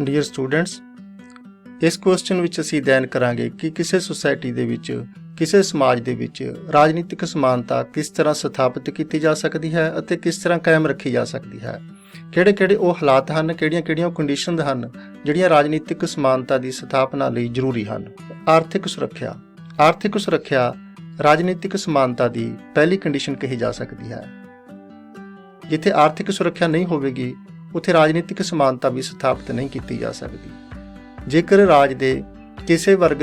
Dear students, ਇਸ question ਵਿੱਚ ਅਸੀਂ ਅਧਿਐਨ ਕਰਾਂਗੇ ਕਿ ਕਿਸੇ ਸੁਸਾਇਟੀ ਦੇ ਵਿੱਚ, ਕਿਸੇ ਸਮਾਜ ਦੇ ਵਿੱਚ ਰਾਜਨੀਤਿਕ ਸਮਾਨਤਾ ਕਿਸ ਤਰ੍ਹਾਂ ਸਥਾਪਿਤ ਕੀਤੀ ਜਾ ਸਕਦੀ ਹੈ ਅਤੇ ਕਿਸ ਤਰ੍ਹਾਂ ਕਾਇਮ ਰੱਖੀ ਜਾ ਸਕਦੀ ਹੈ। ਕਿਹੜੇ-ਕਿਹੜੇ ਉਹ ਹਾਲਾਤ ਹਨ, ਕਿਹੜੀਆਂ-ਕਿਹੜੀਆਂ ਕੰਡੀਸ਼ਨਸ ਹਨ ਜਿਹੜੀਆਂ ਰਾਜਨੀਤਿਕ ਸਮਾਨਤਾ ਦੀ ਸਥਾਪਨਾ ਲਈ ਜ਼ਰੂਰੀ ਹਨ। ਆਰਥਿਕ ਸੁਰੱਖਿਆ। ਆਰਥਿਕ ਸੁਰੱਖਿਆ ਰਾਜਨੀਤਿਕ ਸਮਾਨਤਾ ਦੀ ਪਹਿਲੀ ਕੰਡੀਸ਼ਨ ਕਹੀ ਜਾ ਸਕਦੀ ਹੈ। ਜਿੱਥੇ ਆਰਥਿਕ ਸੁਰੱਖਿਆ ਨਹੀਂ ਹੋਵੇਗੀ, ਉੱਥੇ ਰਾਜਨੀਤਿਕ ਸਮਾਨਤਾ ਵੀ ਸਥਾਪਿਤ ਨਹੀਂ ਕੀਤੀ ਜਾ ਸਕਦੀ। ਜੇਕਰ ਰਾਜ ਦੇ ਕਿਸੇ ਵਰਗ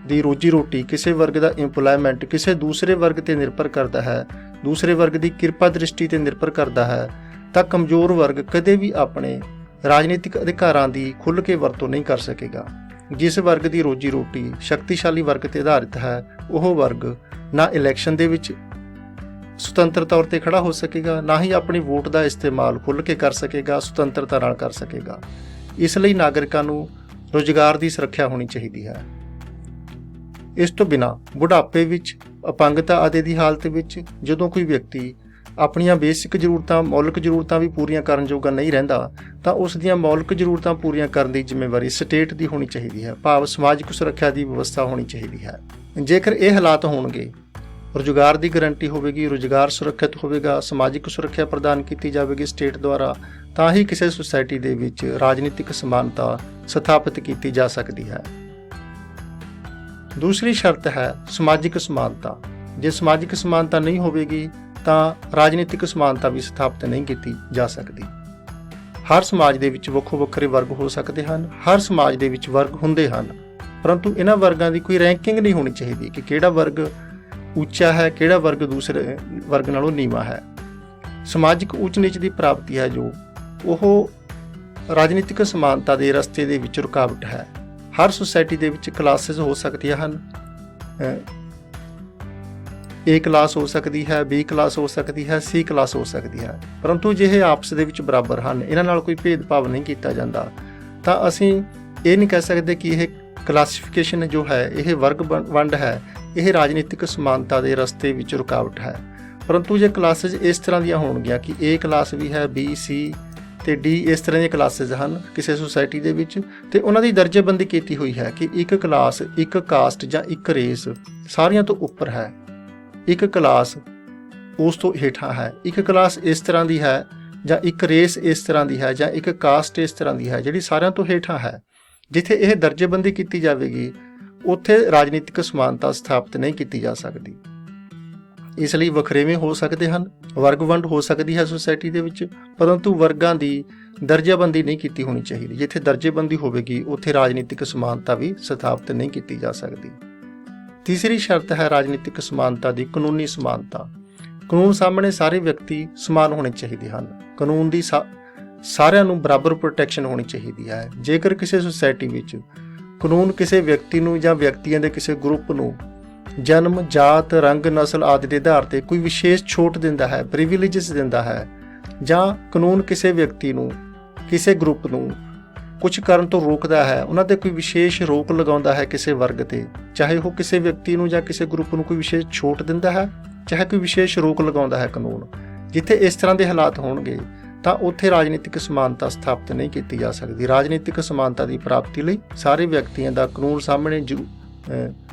ਦੀ ਰੋਜੀ ਰੋਟੀ, ਕਿਸੇ ਵਰਗ ਦਾ ਇੰਪਲੋਇਮੈਂਟ ਕਿਸੇ ਦੂਸਰੇ ਵਰਗ ਤੇ ਨਿਰਭਰ ਕਰਦਾ ਹੈ, ਦੂਸਰੇ ਵਰਗ ਦੀ ਕਿਰਪਾ ਦ੍ਰਿਸ਼ਟੀ ਤੇ ਨਿਰਭਰ ਕਰਦਾ ਹੈ, ਤਾਂ ਕਮਜ਼ੋਰ ਵਰਗ ਕਦੇ ਵੀ ਆਪਣੇ ਰਾਜਨੀਤਿਕ ਅਧਿਕਾਰਾਂ ਦੀ ਖੁੱਲ੍ਹ ਕੇ ਵਰਤੋਂ ਨਹੀਂ ਕਰ ਸਕੇਗਾ। ਜਿਸ ਵਰਗ ਦੀ ਰੋਜੀ ਰੋਟੀ ਸ਼ਕਤੀਸ਼ਾਲੀ ਵਰਗ ਤੇ ਆਧਾਰਿਤ ਹੈ, ਉਹ ਵਰਗ ਨਾ ਇਲੈਕਸ਼ਨ ਦੇ ਵਿੱਚ ਸੁਤੰਤਰ ਤੌਰ ਤੇ ਖੜਾ ਹੋ ਸਕੇਗਾ, ਨਾ ਹੀ ਆਪਣੀ ਵੋਟ ਦਾ ਇਸਤੇਮਾਲ ਖੁੱਲ੍ਹ ਕੇ ਕਰ ਸਕੇਗਾ, ਸੁਤੰਤਰਤਾ ਨਾਲ ਕਰ ਸਕੇਗਾ। ਇਸ ਲਈ ਨਾਗਰਿਕਾਂ ਨੂੰ ਰੁਜ਼ਗਾਰ ਦੀ ਸੁਰੱਖਿਆ ਹੋਣੀ ਚਾਹੀਦੀ ਹੈ। ਇਸ ਤੋਂ ਬਿਨਾਂ ਬੁਢਾਪੇ ਵਿੱਚ, ਅਪੰਗਤਾ ਆਦਿ ਦੀ ਹਾਲਤ ਵਿੱਚ ਜਦੋਂ ਕੋਈ ਵਿਅਕਤੀ ਆਪਣੀਆਂ ਬੇਸਿਕ ਜ਼ਰੂਰਤਾਂ, ਮੌਲਿਕ ਜ਼ਰੂਰਤਾਂ ਵੀ ਪੂਰੀਆਂ ਕਰਨ ਜੋਗਾ ਨਹੀਂ ਰਹਿੰਦਾ, ਤਾਂ ਉਸ ਦੀਆਂ ਮੌਲਿਕ ਜ਼ਰੂਰਤਾਂ ਪੂਰੀਆਂ ਕਰਨ ਦੀ ਜ਼ਿੰਮੇਵਾਰੀ ਸਟੇਟ ਦੀ ਹੋਣੀ ਚਾਹੀਦੀ ਹੈ, ਭਾਵ ਸਮਾਜਿਕ ਸੁਰੱਖਿਆ ਦੀ ਵਿਵਸਥਾ ਹੋਣੀ ਚਾਹੀਦੀ ਹੈ। ਜੇਕਰ ਇਹ ਹਾਲਾਤ ਹੋਣਗੇ, ਰੁਜ਼ਗਾਰ ਦੀ ਗਰੰਟੀ ਹੋਵੇਗੀ, ਰੁਜ਼ਗਾਰ ਸੁਰੱਖਿਅਤ ਹੋਵੇਗਾ, ਸਮਾਜਿਕ ਸੁਰੱਖਿਆ ਪ੍ਰਦਾਨ ਕੀਤੀ ਜਾਵੇਗੀ ਸਟੇਟ ਦੁਆਰਾ, ਤਾਂ ਹੀ ਕਿਸੇ ਸੁਸਾਇਟੀ ਦੇ ਵਿੱਚ ਰਾਜਨੀਤਿਕ ਸਮਾਨਤਾ ਸਥਾਪਿਤ ਕੀਤੀ ਜਾ ਸਕਦੀ ਹੈ। ਦੂਸਰੀ ਸ਼ਰਤ ਹੈ ਸਮਾਜਿਕ ਸਮਾਨਤਾ। ਜੇ ਸਮਾਜਿਕ ਸਮਾਨਤਾ ਨਹੀਂ ਹੋਵੇਗੀ ਤਾਂ ਰਾਜਨੀਤਿਕ ਸਮਾਨਤਾ ਵੀ ਸਥਾਪਿਤ ਨਹੀਂ ਕੀਤੀ ਜਾ ਸਕਦੀ। ਹਰ ਸਮਾਜ ਦੇ ਵਿੱਚ ਵੱਖੋ ਵੱਖਰੇ ਵਰਗ ਹੋ ਸਕਦੇ ਹਨ, ਹਰ ਸਮਾਜ ਦੇ ਵਿੱਚ ਵਰਗ ਹੁੰਦੇ ਹਨ, ਪਰੰਤੂ ਇਹਨਾਂ ਵਰਗਾਂ ਦੀ ਕੋਈ ਰੈਂਕਿੰਗ ਨਹੀਂ ਹੋਣੀ ਚਾਹੀਦੀ ਕਿ ਕਿਹੜਾ ਵਰਗ ਉੱਚਾ ਹੈ, ਕਿਹੜਾ ਵਰਗ ਦੂਸਰੇ ਵਰਗ ਨਾਲੋਂ ਨੀਵਾਂ ਹੈ। ਸਮਾਜਿਕ ਉੱਚ ਨੀਚ ਦੀ ਪ੍ਰਾਪਤੀ ਹੈ ਜੋ ਉਹ ਰਾਜਨੀਤਿਕ ਸਮਾਨਤਾ ਦੇ ਰਸਤੇ ਦੇ ਵਿੱਚ ਰੁਕਾਵਟ ਹੈ। ਹਰ ਸੁਸਾਇਟੀ ਦੇ ਵਿੱਚ ਕਲਾਸਿਸ ਹੋ ਸਕਦੀਆਂ ਹਨ। A ਕਲਾਸ ਹੋ ਸਕਦੀ ਹੈ, B ਕਲਾਸ ਹੋ ਸਕਦੀ ਹੈ, C ਕਲਾਸ ਹੋ ਸਕਦੀ ਹੈ, ਪਰੰਤੂ ਜੇ ਇਹ ਆਪਸ ਦੇ ਵਿੱਚ ਬਰਾਬਰ ਹਨ, ਇਹਨਾਂ ਨਾਲ ਕੋਈ ਭੇਦਭਾਵ ਨਹੀਂ ਕੀਤਾ ਜਾਂਦਾ, ਤਾਂ ਅਸੀਂ ਇਹ ਨਹੀਂ ਕਹਿ ਸਕਦੇ ਕਿ ਇਹ ਕਲਾਸੀਫਿਕੇਸ਼ਨ ਜੋ ਹੈ, ਇਹ ਵਰਗ ਵੰਡ ਹੈ, ਇਹ ਰਾਜਨੀਤਿਕ ਸਮਾਨਤਾ ਦੇ ਰਸਤੇ ਵਿੱਚ ਰੁਕਾਵਟ ਹੈ। ਪਰੰਤੂ ਜੇ ਕਲਾਸਿਸ ਇਸ ਤਰ੍ਹਾਂ ਦੀਆਂ ਹੋਣਗੀਆਂ ਕਿ A ਕਲਾਸ ਵੀ ਹੈ, B, C ਤੇ D ਇਸ ਤਰ੍ਹਾਂ ਦੀਆਂ ਕਲਾਸਿਸ ਹਨ ਕਿਸੇ ਸੁਸਾਇਟੀ ਦੇ ਵਿੱਚ, ਤੇ ਉਹਨਾਂ ਦੀ ਦਰਜੇਬੰਦੀ ਕੀਤੀ ਹੋਈ ਹੈ ਕਿ ਇੱਕ ਕਲਾਸ, ਇੱਕ ਕਾਸਟ ਜਾਂ ਇੱਕ ਰੇਸ ਸਾਰਿਆਂ ਤੋਂ ਉੱਪਰ ਹੈ, ਇੱਕ ਕਲਾਸ ਉਸ ਤੋਂ ਹੇਠਾਂ ਹੈ, ਇੱਕ ਕਲਾਸ ਇਸ ਤਰ੍ਹਾਂ ਦੀ ਹੈ ਜਾਂ ਇੱਕ ਰੇਸ ਇਸ ਤਰ੍ਹਾਂ ਦੀ ਹੈ ਜਾਂ ਇੱਕ ਕਾਸਟ ਇਸ ਤਰ੍ਹਾਂ ਦੀ ਹੈ ਜਿਹੜੀ ਸਾਰਿਆਂ ਤੋਂ ਹੇਠਾਂ ਹੈ। ਜਿੱਥੇ ਇਹ ਦਰਜੇਬੰਦੀ ਕੀਤੀ ਜਾਵੇਗੀ, ਉੱਥੇ ਰਾਜਨੀਤਿਕ ਸਮਾਨਤਾ ਸਥਾਪਿਤ ਨਹੀਂ ਕੀਤੀ ਜਾ ਸਕਦੀ। ਇਸ ਲਈ ਵਖਰੇਵੇਂ ਹੋ ਸਕਦੇ ਹਨ, ਵਰਗ ਵੰਡ ਹੋ ਸਕਦੀ ਹੈ ਸੁਸਾਇਟੀ ਦੇ ਵਿੱਚ, ਪਰੰਤੂ ਵਰਗਾਂ ਦੀ ਦਰਜਾਬੰਦੀ ਨਹੀਂ ਕੀਤੀ ਹੋਣੀ ਚਾਹੀਦੀ। ਜਿੱਥੇ ਦਰਜੇਬੰਦੀ ਹੋਵੇਗੀ, ਉੱਥੇ ਰਾਜਨੀਤਿਕ ਸਮਾਨਤਾ ਵੀ ਸਥਾਪਿਤ ਨਹੀਂ ਕੀਤੀ ਜਾ ਸਕਦੀ। ਤੀਸਰੀ ਸ਼ਰਤ ਹੈ ਰਾਜਨੀਤਿਕ ਸਮਾਨਤਾ ਦੀ ਕਾਨੂੰਨੀ ਸਮਾਨਤਾ। ਕਾਨੂੰਨ ਸਾਹਮਣੇ ਸਾਰੇ ਵਿਅਕਤੀ ਸਮਾਨ ਹੋਣੇ ਚਾਹੀਦੇ ਹਨ। ਕਾਨੂੰਨ ਦੀ ਸਾਰਿਆਂ ਨੂੰ ਬਰਾਬਰ ਪ੍ਰੋਟੈਕਸ਼ਨ ਹੋਣੀ ਚਾਹੀਦੀ ਹੈ। ਜੇਕਰ ਕਿਸੇ ਸੁਸਾਇਟੀ ਵਿੱਚ ਕਾਨੂੰਨ ਕਿਸੇ ਵਿਅਕਤੀ ਨੂੰ ਜਾਂ ਵਿਅਕਤੀਆਂ ਦੇ ਕਿਸੇ ਗਰੁੱਪ ਨੂੰ ਜਨਮ, ਜਾਤ, ਰੰਗ, ਨਸਲ ਆਦਿ ਦੇ ਆਧਾਰ ਤੇ ਕੋਈ ਵਿਸ਼ੇਸ਼ ਛੋਟ ਦਿੰਦਾ ਹੈ, ਪ੍ਰਿਵਿਲੇਜਸ ਦਿੰਦਾ ਹੈ, ਜਾਂ ਕਾਨੂੰਨ ਕਿਸੇ ਵਿਅਕਤੀ ਨੂੰ, ਕਿਸੇ ਗਰੁੱਪ ਨੂੰ ਕੁਝ ਕਰਨ ਤੋਂ ਰੋਕਦਾ ਹੈ, ਉਹਨਾਂ ਤੇ ਕੋਈ ਵਿਸ਼ੇਸ਼ ਰੋਕ ਲਗਾਉਂਦਾ ਹੈ ਕਿਸੇ ਵਰਗ ਤੇ, ਚਾਹੇ ਉਹ ਕਿਸੇ ਵਿਅਕਤੀ ਨੂੰ ਜਾਂ ਕਿਸੇ ਗਰੁੱਪ ਨੂੰ ਕੋਈ ਵਿਸ਼ੇਸ਼ ਛੋਟ ਦਿੰਦਾ ਹੈ, ਚਾਹੇ ਕੋਈ ਵਿਸ਼ੇਸ਼ ਰੋਕ ਲਗਾਉਂਦਾ ਹੈ ਕਾਨੂੰਨ, ਜਿੱਥੇ ਇਸ ਤਰ੍ਹਾਂ ਦੇ ਹਾਲਾਤ ਹੋਣਗੇ ਤਾਂ ਉੱਥੇ ਰਾਜਨੀਤਿਕ ਸਮਾਨਤਾ ਸਥਾਪਿਤ ਨਹੀਂ ਕੀਤੀ ਜਾ ਸਕਦੀ। ਰਾਜਨੀਤਿਕ ਸਮਾਨਤਾ ਦੀ ਪ੍ਰਾਪਤੀ ਲਈ ਸਾਰੇ ਵਿਅਕਤੀਆਂ ਦਾ ਕਾਨੂੰਨ ਸਾਹਮਣੇ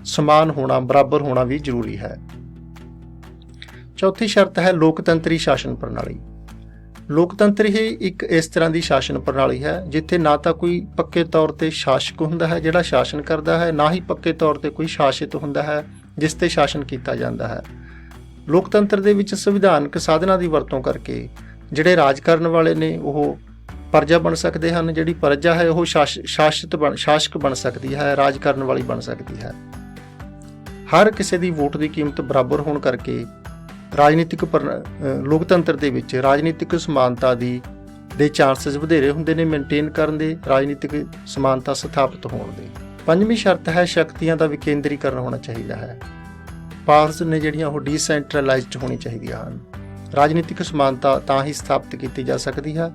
ਸਮਾਨ ਹੋਣਾ, ਬਰਾਬਰ ਹੋਣਾ ਵੀ ਜ਼ਰੂਰੀ ਹੈ। ਚੌਥੀ ਸ਼ਰਤ ਹੈ ਲੋਕਤੰਤਰੀ ਸ਼ਾਸਨ ਪ੍ਰਣਾਲੀ। ਲੋਕਤੰਤਰ ਹੀ ਇੱਕ ਇਸ ਤਰ੍ਹਾਂ ਦੀ ਸ਼ਾਸਨ ਪ੍ਰਣਾਲੀ ਹੈ ਜਿੱਥੇ ਨਾ ਤਾਂ ਕੋਈ ਪੱਕੇ ਤੌਰ ਤੇ ਸ਼ਾਸਕ ਹੁੰਦਾ ਹੈ ਜਿਹੜਾ ਸ਼ਾਸਨ ਕਰਦਾ ਹੈ, ਨਾ ਹੀ ਪੱਕੇ ਤੌਰ ਤੇ ਕੋਈ ਸ਼ਾਸਿਤ ਹੁੰਦਾ ਹੈ ਜਿਸ ਤੇ ਸ਼ਾਸਨ ਕੀਤਾ ਜਾਂਦਾ ਹੈ। ਲੋਕਤੰਤਰ ਦੇ ਵਿੱਚ ਸੰਵਿਧਾਨਕ ਸਾਧਨਾਂ ਦੀ ਵਰਤੋਂ ਕਰਕੇ ਜਿਹੜੇ ਰਾਜ ਕਰਨ ਵਾਲੇ ਨੇ ਉਹ ਪ੍ਰਜਾ ਬਣ ਸਕਦੇ ਹਨ, ਜਿਹੜੀ ਪ੍ਰਜਾ ਹੈ ਉਹ ਸ਼ਾਸਕ ਬਣ ਸਕਦੀ ਹੈ, ਰਾਜ ਕਰਨ ਵਾਲੀ ਬਣ ਸਕਦੀ ਹੈ। ਹਰ ਕਿਸੇ ਦੀ ਵੋਟ ਦੀ ਕੀਮਤ ਬਰਾਬਰ ਹੋਣ ਕਰਕੇ ਰਾਜਨੀਤਿਕ ਲੋਕਤੰਤਰ ਦੇ ਵਿੱਚ ਰਾਜਨੀਤਿਕ ਸਮਾਨਤਾ ਦੇ ਚਾਂਸਸ ਵਧੇਰੇ ਹੁੰਦੇ ਨੇ ਮੇਨਟੇਨ ਕਰਨ ਦੇ, ਰਾਜਨੀਤਿਕ ਸਮਾਨਤਾ ਸਥਾਪਿਤ ਹੋਣ ਦੇ। ਪੰਜਵੀਂ ਸ਼ਰਤ ਹੈ ਸ਼ਕਤੀਆਂ ਦਾ ਵਿਕੇਂਦਰੀਕਰਨ ਹੋਣਾ ਚਾਹੀਦਾ ਹੈ। ਪਾਵਰਸ ਨੇ ਜਿਹੜੀਆਂ ਉਹ ਡੀਸੈਂਟਰਲਾਈਜ਼ਡ ਹੋਣੀ ਚਾਹੀਦੀਆਂ ਹਨ। ਰਾਜਨੀਤਿਕ ਸਮਾਨਤਾ ਤਾਂ ਹੀ ਸਥਾਪਿਤ ਕੀਤੀ ਜਾ ਸਕਦੀ ਹੈ।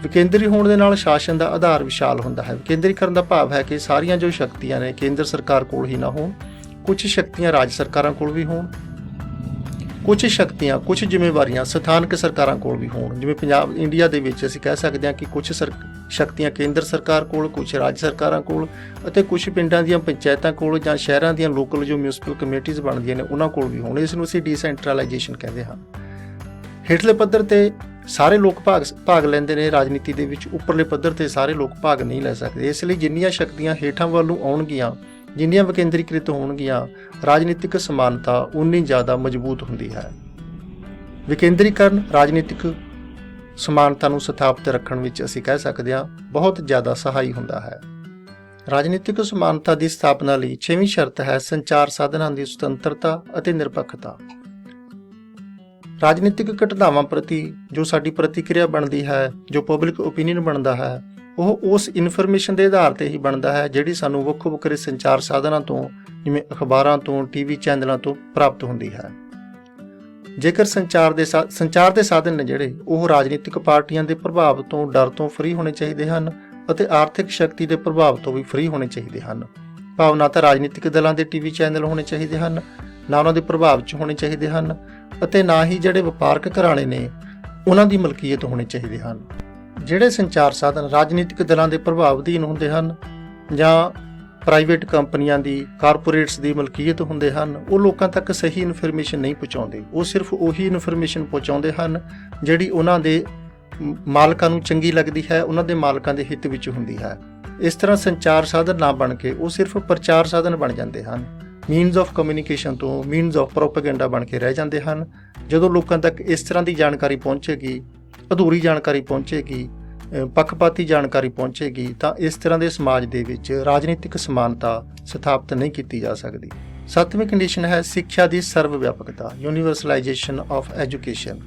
ਵਿਕੇਂਦਰੀ ਹੋਣ ਦੇ ਨਾਲ ਸ਼ਾਸਨ ਦਾ ਆਧਾਰ ਵਿਸ਼ਾਲ ਹੁੰਦਾ ਹੈ। ਵਿਕੇਂਦਰੀਕਰਨ ਦਾ ਭਾਵ ਹੈ ਕਿ ਸਾਰੀਆਂ ਜੋ ਸ਼ਕਤੀਆਂ ਨੇ ਕੇਂਦਰ ਸਰਕਾਰ ਕੋਲ ਹੀ ਨਾ ਹੋਣ, ਕੁਝ ਸ਼ਕਤੀਆਂ ਰਾਜ ਸਰਕਾਰਾਂ ਕੋਲ ਵੀ ਹੋਣ, ਕੁਝ ਸ਼ਕਤੀਆਂ, ਕੁਝ ਜ਼ਿੰਮੇਵਾਰੀਆਂ ਸਥਾਨਕ ਸਰਕਾਰਾਂ ਕੋਲ ਵੀ ਹੋਣ। ਜਿਵੇਂ ਪੰਜਾਬ, ਇੰਡੀਆ ਦੇ ਵਿੱਚ ਅਸੀਂ ਕਹਿ ਸਕਦੇ ਹਾਂ ਕਿ ਕੁਝ ਸ਼ਕਤੀਆਂ ਕੇਂਦਰ ਸਰਕਾਰ ਕੋਲ, ਕੁਝ ਰਾਜ ਸਰਕਾਰਾਂ ਕੋਲ ਅਤੇ ਕੁਝ ਪਿੰਡਾਂ ਦੀਆਂ ਪੰਚਾਇਤਾਂ ਕੋਲ ਜਾਂ ਸ਼ਹਿਰਾਂ ਦੀਆਂ ਲੋਕਲ ਜੋ ਮਿਊਨਿਸਪਲ ਕਮੇਟੀਜ਼ ਬਣਦੀਆਂ ਨੇ ਉਹਨਾਂ ਕੋਲ ਵੀ ਹੋਣ। ਇਸ ਨੂੰ ਅਸੀਂ ਡੀਸੈਂਟਰਲਾਈਜੇਸ਼ਨ ਕਹਿੰਦੇ ਹਾਂ। ਹੇਠਲੇ ਪੱਧਰ ਤੇ ਸਾਰੇ ਲੋਕ ਭਾਗ ਲੈਂਦੇ ਨੇ ਰਾਜਨੀਤੀ ਦੇ ਵਿੱਚ, ਉੱਪਰਲੇ ਪੱਧਰ ਤੇ ਸਾਰੇ ਲੋਕ ਭਾਗ ਨਹੀਂ ਲੈ ਸਕਦੇ। ਇਸ ਲਈ ਜਿੰਨੀਆਂ ਸ਼ਕਤੀਆਂ ਹੇਠਾਂ ਵੱਲ ਨੂੰ ਆਉਣਗੀਆਂ, ਜਿੰਨੀਆਂ ਵਿਕੇਂਦਰੀਕ੍ਰਿਤ ਹੋਣਗੀਆਂ, ਰਾਜਨੀਤਿਕ ਸਮਾਨਤਾ ਉਨੀ ਜ਼ਿਆਦਾ ਮਜ਼ਬੂਤ ਹੁੰਦੀ ਹੈ। ਵਿਕੇਂਦਰੀਕਰਨ ਰਾਜਨੀਤਿਕ ਸਮਾਨਤਾ ਨੂੰ ਸਥਾਪਿਤ ਰੱਖਣ ਵਿੱਚ ਅਸੀਂ ਕਹਿ ਸਕਦੇ ਹਾਂ ਬਹੁਤ ਜ਼ਿਆਦਾ ਸਹਾਈ ਹੁੰਦਾ ਹੈ। ਰਾਜਨੀਤਿਕ ਸਮਾਨਤਾ ਦੀ ਸਥਾਪਨਾ ਲਈ 6ਵੀਂ ਸ਼ਰਤ ਹੈ ਸੰਚਾਰ ਸਾਧਨਾਂ ਦੀ ਸੁਤੰਤਰਤਾ ਅਤੇ ਨਿਰਪੱਖਤਾ। ਰਾਜਨੀਤਿਕ ਘਟਨਾਵਾਂ ਪ੍ਰਤੀ ਜੋ ਸਾਡੀ ਪ੍ਰਤੀਕਿਰਿਆ ਬਣਦੀ ਹੈ, ਜੋ ਪਬਲਿਕ ਓਪੀਨੀਅਨ ਬਣਦਾ ਹੈ, ਉਹ ਉਸ ਇਨਫੋਰਮੇਸ਼ਨ ਦੇ ਆਧਾਰ ਤੇ ਹੀ ਬਣਦਾ ਹੈ ਜਿਹੜੀ ਸਾਨੂੰ ਵੱਖੋ ਵੱਖਰੇ ਸੰਚਾਰ ਸਾਧਨਾਂ ਤੋਂ, ਜਿਵੇਂ ਅਖਬਾਰਾਂ ਤੋਂ, ਟੀਵੀ ਚੈਨਲਾਂ ਤੋਂ ਪ੍ਰਾਪਤ ਹੁੰਦੀ ਹੈ। ਜੇਕਰ ਸੰਚਾਰ ਦੇ ਸਾਧਨ ਨੇ ਜਿਹੜੇ ਉਹ ਰਾਜਨੀਤਿਕ ਪਾਰਟੀਆਂ ਦੇ ਪ੍ਰਭਾਵ ਤੋਂ, ਡਰ ਤੋਂ ਫ੍ਰੀ ਹੋਣੇ ਚਾਹੀਦੇ ਹਨ ਅਤੇ ਆਰਥਿਕ ਸ਼ਕਤੀ ਦੇ ਪ੍ਰਭਾਵ ਤੋਂ ਵੀ ਫ੍ਰੀ ਹੋਣੇ ਚਾਹੀਦੇ ਹਨ। ਭਾਵ ਨਾ ਤਾਂ ਰਾਜਨੀਤਿਕ ਦਲਾਂ ਦੇ ਟੀਵੀ ਚੈਨਲ ਹੋਣੇ ਚਾਹੀਦੇ ਹਨ, ਨਾ ਉਹਨਾਂ ਦੇ ਪ੍ਰਭਾਵ 'ਚ ਹੋਣੇ ਚਾਹੀਦੇ ਹਨ, ਅਤੇ ਨਾ ਹੀ ਜਿਹੜੇ ਵਪਾਰਕ ਘਰਾਣੇ ਨੇ ਉਹਨਾਂ ਦੀ ਮਲਕੀਅਤ ਹੋਣੇ ਚਾਹੀਦੇ ਹਨ। ਜਿਹੜੇ ਸੰਚਾਰ ਸਾਧਨ ਰਾਜਨੀਤਿਕ ਦਲਾਂ ਦੇ ਪ੍ਰਭਾਵ ਅਧੀਨ ਹੁੰਦੇ ਹਨ ਜਾਂ ਪ੍ਰਾਈਵੇਟ ਕੰਪਨੀਆਂ ਦੀ, ਕਾਰਪੋਰੇਟਸ ਦੀ ਮਲਕੀਅਤ ਹੁੰਦੇ ਹਨ, ਉਹ ਲੋਕਾਂ ਤੱਕ ਸਹੀ ਇਨਫੋਰਮੇਸ਼ਨ ਨਹੀਂ ਪਹੁੰਚਾਉਂਦੇ। ਉਹ ਸਿਰਫ ਉਹੀ ਇਨਫੋਰਮੇਸ਼ਨ ਪਹੁੰਚਾਉਂਦੇ ਹਨ ਜਿਹੜੀ ਉਹਨਾਂ ਦੇ ਮਾਲਕਾਂ ਨੂੰ ਚੰਗੀ ਲੱਗਦੀ ਹੈ, ਉਹਨਾਂ ਦੇ ਮਾਲਕਾਂ ਦੇ ਹਿੱਤ ਵਿੱਚ ਹੁੰਦੀ ਹੈ। ਇਸ ਤਰ੍ਹਾਂ ਸੰਚਾਰ ਸਾਧਨ ਨਾ ਬਣ ਕੇ ਉਹ ਸਿਰਫ ਪ੍ਰਚਾਰ ਸਾਧਨ ਬਣ ਜਾਂਦੇ ਹਨ, ਮੀਨਸ ਆਫ ਕਮਿਊਨੀਕੇਸ਼ਨ ਤੋਂ ਮੀਨਸ ਆਫ ਪ੍ਰੋਪੇਗੈਂਡਾ ਬਣ ਕੇ ਰਹਿ ਜਾਂਦੇ ਹਨ। ਜਦੋਂ ਲੋਕਾਂ ਤੱਕ ਇਸ ਤਰ੍ਹਾਂ ਦੀ ਜਾਣਕਾਰੀ ਪਹੁੰਚੇਗੀ, ਅਧੂਰੀ ਜਾਣਕਾਰੀ ਪਹੁੰਚੇਗੀ, ਪੱਖਪਾਤੀ ਜਾਣਕਾਰੀ ਪਹੁੰਚੇਗੀ, ਤਾਂ ਇਸ ਤਰ੍ਹਾਂ ਦੇ ਸਮਾਜ ਦੇ ਵਿੱਚ ਰਾਜਨੀਤਿਕ ਸਮਾਨਤਾ ਸਥਾਪਿਤ ਨਹੀਂ ਕੀਤੀ ਜਾ ਸਕਦੀ। 7ਵੀਂ ਕੰਡੀਸ਼ਨ ਹੈ ਸਿੱਖਿਆ ਦੀ ਸਰਵ ਵਿਆਪਕਤਾ, ਯੂਨੀਵਰਸਲਾਈਜੇਸ਼ਨ ਆਫ ਐਜੂਕੇਸ਼ਨ।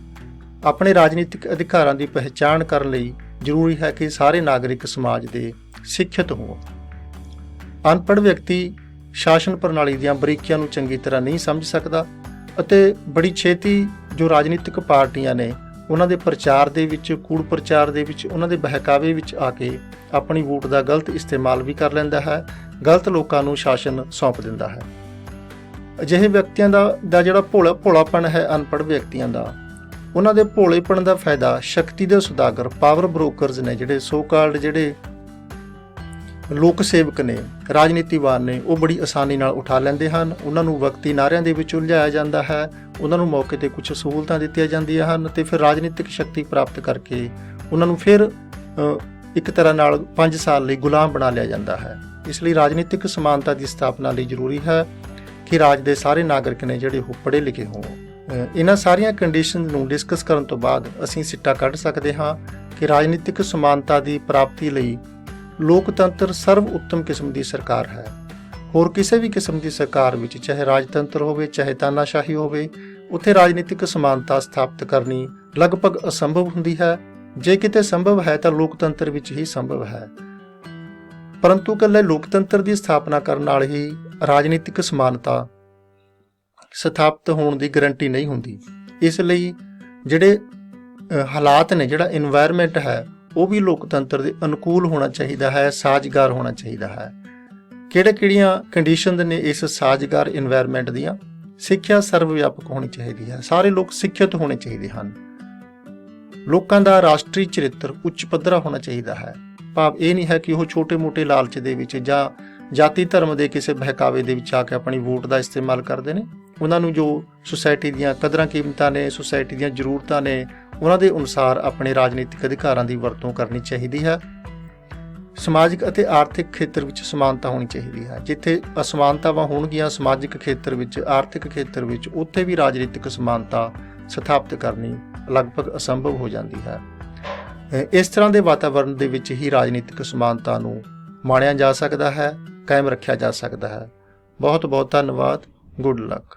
ਆਪਣੇ ਰਾਜਨੀਤਿਕ ਅਧਿਕਾਰਾਂ ਦੀ ਪਹਿਚਾਣ ਕਰਨ ਲਈ ਜ਼ਰੂਰੀ ਹੈ ਕਿ ਸਾਰੇ ਨਾਗਰਿਕ ਸਮਾਜ ਦੇ ਸਿੱਖਿਅਤ ਹੋਣ। ਅਨਪੜ੍ਹ ਵਿਅਕਤੀ ਸ਼ਾਸਨ ਪ੍ਰਣਾਲੀ ਦੀਆਂ ਬਰੀਕੀਆਂ ਨੂੰ ਚੰਗੀ ਤਰ੍ਹਾਂ ਨਹੀਂ ਸਮਝ ਸਕਦਾ ਅਤੇ ਬੜੀ ਛੇਤੀ ਜੋ ਰਾਜਨੀਤਿਕ ਪਾਰਟੀਆਂ ਨੇ ਉਹਨਾਂ ਦੇ ਪ੍ਰਚਾਰ ਦੇ ਵਿੱਚ, ਕੂੜ ਪ੍ਰਚਾਰ ਦੇ ਵਿੱਚ, ਉਹਨਾਂ ਦੇ ਬਹਿਕਾਵੇ ਵਿੱਚ ਆ ਕੇ ਆਪਣੀ ਵੋਟ ਦਾ ਗਲਤ ਇਸਤੇਮਾਲ ਵੀ ਕਰ ਲੈਂਦਾ ਹੈ, ਗਲਤ ਲੋਕਾਂ ਨੂੰ ਸ਼ਾਸਨ ਸੌਂਪ ਦਿੰਦਾ ਹੈ। ਅਜਿਹੇ ਵਿਅਕਤੀਆਂ ਦਾ ਜਿਹੜਾ ਭੋਲਾਪਣ ਹੈ ਅਨਪੜ੍ਹ ਵਿਅਕਤੀਆਂ ਦਾ, ਉਹਨਾਂ ਦੇ ਭੋਲੇਪਣ ਦਾ ਫਾਇਦਾ ਸ਼ਕਤੀ ਦੇ ਸੁਦਾਗਰ, ਪਾਵਰ ਬ੍ਰੋਕਰਜ਼ ਨੇ, ਜਿਹੜੇ ਸੋ ਕਾਲਡ ਜਿਹੜੇ ਲੋਕ ਸੇਵਕ ਨੇ, ਰਾਜਨੀਤੀਵਾਨ ਨੇ, ਉਹ ਬੜੀ ਆਸਾਨੀ ਨਾਲ ਉਠਾ ਲੈਂਦੇ ਹਨ। ਉਹਨਾਂ ਨੂੰ ਵਕਤੀ ਨਾਅਰਿਆਂ ਦੇ ਵਿੱਚ ਉਲਝਾਇਆ ਜਾਂਦਾ ਹੈ, ਉਹਨਾਂ ਨੂੰ ਮੌਕੇ ਤੇ ਕੁਝ ਸਹੂਲਤਾਂ ਦਿੱਤੀਆਂ ਜਾਂਦੀਆਂ ਹਨ ਅਤੇ ਫਿਰ ਰਾਜਨੀਤਿਕ ਸ਼ਕਤੀ ਪ੍ਰਾਪਤ ਕਰਕੇ ਉਹਨਾਂ ਨੂੰ ਫਿਰ ਇੱਕ ਤਰ੍ਹਾਂ ਨਾਲ 5 ਸਾਲ ਲਈ ਗੁਲਾਮ ਬਣਾ ਲਿਆ ਜਾਂਦਾ ਹੈ। ਇਸ ਲਈ ਰਾਜਨੀਤਿਕ ਸਮਾਨਤਾ ਦੀ ਸਥਾਪਨਾ ਲਈ ਜ਼ਰੂਰੀ ਹੈ ਕਿ ਰਾਜ ਦੇ ਸਾਰੇ ਨਾਗਰਿਕ ਨੇ ਜਿਹੜੇ ਉਹ ਪੜ੍ਹੇ ਲਿਖੇ ਹੋਣ। ਇਹਨਾਂ ਸਾਰੀਆਂ ਕੰਡੀਸ਼ਨ ਨੂੰ ਡਿਸਕਸ ਕਰਨ ਤੋਂ ਬਾਅਦ ਅਸੀਂ ਸਿੱਟਾ ਕੱਢ ਸਕਦੇ ਹਾਂ ਕਿ ਰਾਜਨੀਤਿਕ ਸਮਾਨਤਾ ਦੀ ਪ੍ਰਾਪਤੀ ਲਈ ਲੋਕਤੰਤਰ ਸਰਵ ਉੱਤਮ ਕਿਸਮ ਦੀ ਸਰਕਾਰ ਹੈ। ਹੋਰ ਕਿਸੇ ਵੀ ਕਿਸਮ ਦੀ ਸਰਕਾਰ ਵਿੱਚ, ਚਾਹੇ ਰਾਜਤੰਤਰ ਹੋਵੇ, ਚਾਹੇ ਤਾਨਾਸ਼ਾਹੀ ਹੋਵੇ, ਉੱਥੇ ਰਾਜਨੀਤਿਕ ਸਮਾਨਤਾ ਸਥਾਪਿਤ ਕਰਨੀ ਲਗਭਗ ਅਸੰਭਵ ਹੁੰਦੀ ਹੈ। ਜੇ ਕਿਤੇ ਸੰਭਵ ਹੈ ਤਾਂ ਲੋਕਤੰਤਰ ਵਿੱਚ ਹੀ ਸੰਭਵ ਹੈ, ਪਰੰਤੂ ਇਕੱਲੇ ਲੋਕਤੰਤਰ ਦੀ ਸਥਾਪਨਾ ਕਰਨ ਨਾਲ ਹੀ ਰਾਜਨੀਤਿਕ ਸਮਾਨਤਾ ਸਥਾਪਿਤ ਹੋਣ ਦੀ ਗਰੰਟੀ ਨਹੀਂ ਹੁੰਦੀ। ਇਸ ਲਈ ਜਿਹੜੇ ਹਾਲਾਤ ਨੇ, ਜਿਹੜਾ ਇਨਵਾਇਰਮੈਂਟ ਹੈ, ਉਹ ਵੀ ਲੋਕਤੰਤਰ ਦੇ ਅਨੁਕੂਲ ਹੋਣਾ ਚਾਹੀਦਾ ਹੈ, ਸਾਜ਼ਗਾਰ ਹੋਣਾ ਚਾਹੀਦਾ ਹੈ। ਕਿਹੜੀਆਂ ਕੰਡੀਸ਼ਨਸ ਨੇ ਇਸ ਸਾਜ਼ਗਾਰ ਇਨਵਾਇਰਮੈਂਟ ਦੀਆਂ? ਸਿੱਖਿਆ ਸਰਵ ਵਿਆਪਕ ਹੋਣੀ ਚਾਹੀਦੀ ਹੈ, ਸਾਰੇ ਲੋਕ ਸਿੱਖਿਅਤ ਹੋਣੇ ਚਾਹੀਦੇ ਹਨ। ਲੋਕਾਂ ਦਾ ਰਾਸ਼ਟਰੀ ਚਰਿੱਤਰ ਉੱਚ ਪੱਧਰਾ ਹੋਣਾ ਚਾਹੀਦਾ ਹੈ। ਭਾਵ ਇਹ ਨਹੀਂ ਹੈ ਕਿ ਉਹ ਛੋਟੇ-ਮੋਟੇ ਲਾਲਚ ਦੇ ਵਿੱਚ ਜਾਂ ਜਾਤੀ ਧਰਮ ਦੇ ਕਿਸੇ ਬਹਿਕਾਵੇ ਦੇ ਵਿੱਚ ਆ ਕੇ ਆਪਣੀ ਵੋਟ ਦਾ ਇਸਤੇਮਾਲ ਕਰਦੇ ਨੇ। ਉਹਨਾਂ ਨੂੰ ਜੋ ਸੁਸਾਇਟੀ ਦੀਆਂ ਕਦਰਾਂ ਕੀਮਤਾਂ ਨੇ, ਸੁਸਾਇਟੀ ਦੀਆਂ ਜ਼ਰੂਰਤਾਂ ਨੇ, ਉਹਨਾਂ ਦੇ ਅਨੁਸਾਰ ਆਪਣੇ ਰਾਜਨੀਤਿਕ ਅਧਿਕਾਰਾਂ ਦੀ ਵਰਤੋਂ ਕਰਨੀ ਚਾਹੀਦੀ ਹੈ। ਸਮਾਜਿਕ ਅਤੇ ਆਰਥਿਕ ਖੇਤਰ ਵਿੱਚ ਸਮਾਨਤਾ ਹੋਣੀ ਚਾਹੀਦੀ ਹੈ। ਜਿੱਥੇ ਅਸਮਾਨਤਾਵਾਂ ਹੋਣਗੀਆਂ ਸਮਾਜਿਕ ਖੇਤਰ ਵਿੱਚ, ਆਰਥਿਕ ਖੇਤਰ ਵਿੱਚ, ਉੱਥੇ ਵੀ ਰਾਜਨੀਤਿਕ ਸਮਾਨਤਾ ਸਥਾਪਿਤ ਕਰਨੀ ਲਗਭਗ ਅਸੰਭਵ ਹੋ ਜਾਂਦੀ ਹੈ। ਇਸ ਤਰ੍ਹਾਂ ਦੇ ਵਾਤਾਵਰਣ ਦੇ ਵਿੱਚ ਹੀ ਰਾਜਨੀਤਿਕ ਸਮਾਨਤਾ ਨੂੰ ਮਾਣਿਆ ਜਾ ਸਕਦਾ ਹੈ, ਕਾਇਮ ਰੱਖਿਆ ਜਾ ਸਕਦਾ ਹੈ। ਬਹੁਤ ਬਹੁਤ ਧੰਨਵਾਦ। Good luck.